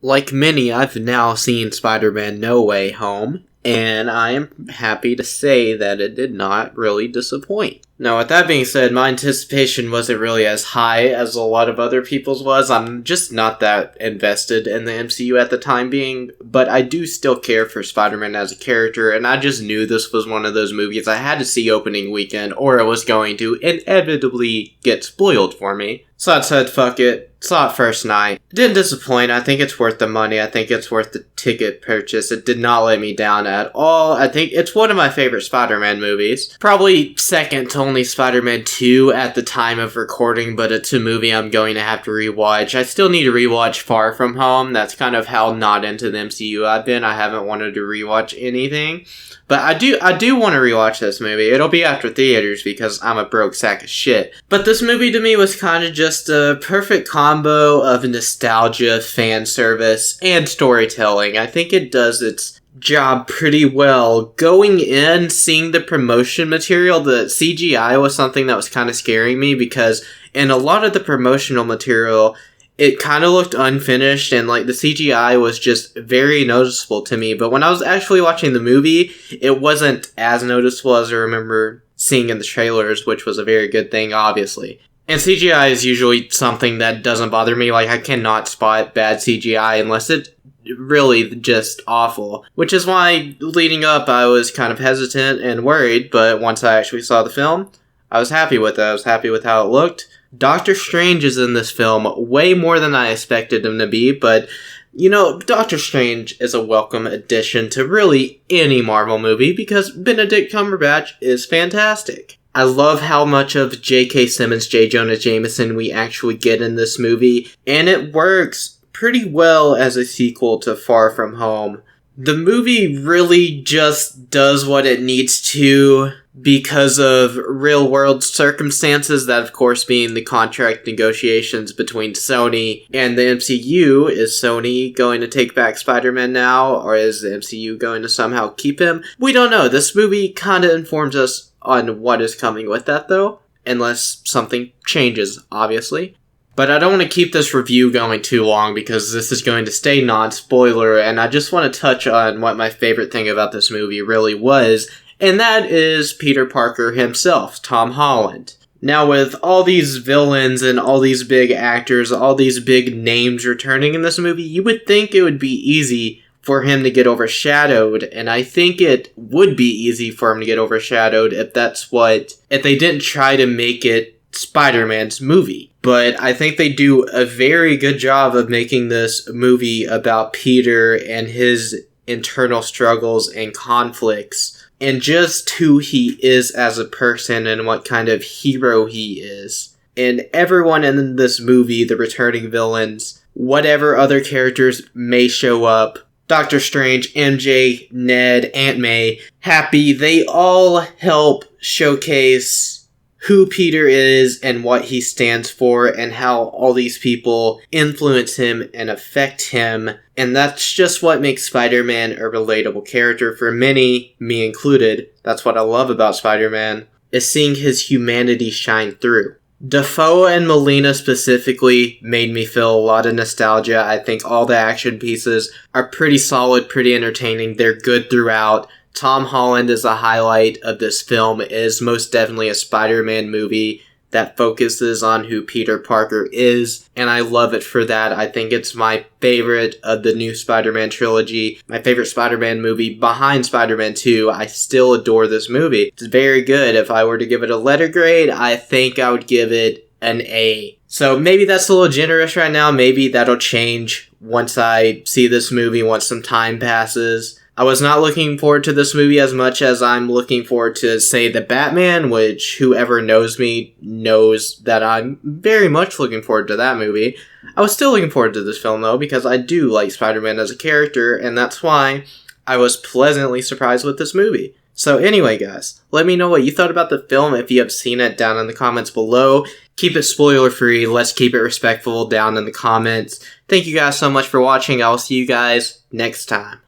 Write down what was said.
Like many, I've now seen Spider-Man No Way Home, and I am happy to say that it did not really disappoint. Now, with that being said, my anticipation wasn't really as high as a lot of other people's was. I'm just not that invested in the MCU at the time being, but I do still care for Spider-Man as a character, and I just knew this was one of those movies I had to see opening weekend, or it was going to inevitably get spoiled for me. So I said, fuck it. Saw it first night. It didn't disappoint. I think it's worth the money. I think it's worth the ticket purchase. It did not let me down at all. I think it's one of my favorite Spider-Man movies. Probably second to only Spider-Man 2 at the time of recording, but it's a movie I'm going to have to rewatch. I still need to rewatch Far From Home. That's kind of how not into the MCU I've been. I haven't wanted to rewatch anything. But I do want to rewatch this movie. It'll be after theaters because I'm a broke sack of shit. But this movie to me was kind of just a perfect combo of nostalgia, fan service, and storytelling. I think it does its job pretty well. Going in, seeing the promotion material, the CGI was something that was kind of scaring me because in a lot of the promotional material, it kind of looked unfinished and like the CGI was just very noticeable to me. But when I was actually watching the movie, it wasn't as noticeable as I remember seeing in the trailers, which was a very good thing, obviously. And CGI is usually something that doesn't bother me. Like, I cannot spot bad CGI unless it's really just awful. Which is why, leading up, I was kind of hesitant and worried. But once I actually saw the film, I was happy with it. I was happy with how it looked. Doctor Strange is in this film way more than I expected him to be, but, you know, Doctor Strange is a welcome addition to really any Marvel movie because Benedict Cumberbatch is fantastic. I love how much of J.K. Simmons, J. Jonah Jameson we actually get in this movie, and it works pretty well as a sequel to Far From Home. The movie really just does what it needs to because of real-world circumstances, that of course being the contract negotiations between Sony and the MCU. Is Sony going to take back Spider-Man now, or is the MCU going to somehow keep him? We don't know. This movie kind of informs us on what is coming with that, though, unless something changes, obviously. But I don't want to keep this review going too long because this is going to stay non-spoiler, and I just want to touch on what my favorite thing about this movie really was, and that is Peter Parker himself, Tom Holland. Now, with all these villains and all these big actors, all these big names returning in this movie, you would think it would be easy for him to get overshadowed, and I think it would be easy for him to get overshadowed if they didn't try to make it Spider-Man's movie. But I think they do a very good job of making this movie about Peter and his internal struggles and conflicts, and just who he is as a person and what kind of hero he is. And everyone in this movie, the returning villains, whatever other characters may show up, Doctor Strange, MJ, Ned, Aunt May, Happy, they all help showcase who Peter is and what he stands for and how all these people influence him and affect him. And that's just what makes Spider-Man a relatable character for many, me included. That's what I love about Spider-Man, is seeing his humanity shine through. Dafoe and Molina specifically made me feel a lot of nostalgia. I think all the action pieces are pretty solid, pretty entertaining. They're good throughout. Tom Holland is a highlight of this film. It is most definitely a Spider-Man movie that focuses on who Peter Parker is, and I love it for that. I think it's my favorite of the new Spider-Man trilogy, my favorite Spider-Man movie behind Spider-Man 2. I still adore this movie. It's very good. If I were to give it a letter grade, I think I would give it an A. So maybe that's a little generous right now. Maybe that'll change once I see this movie, once some time passes. I was not looking forward to this movie as much as I'm looking forward to, say, The Batman, which whoever knows me knows that I'm very much looking forward to that movie. I was still looking forward to this film, though, because I do like Spider-Man as a character, and that's why I was pleasantly surprised with this movie. So anyway, guys, let me know what you thought about the film if you have seen it down in the comments below. Keep it spoiler-free. Let's keep it respectful down in the comments. Thank you guys so much for watching. I will see you guys next time.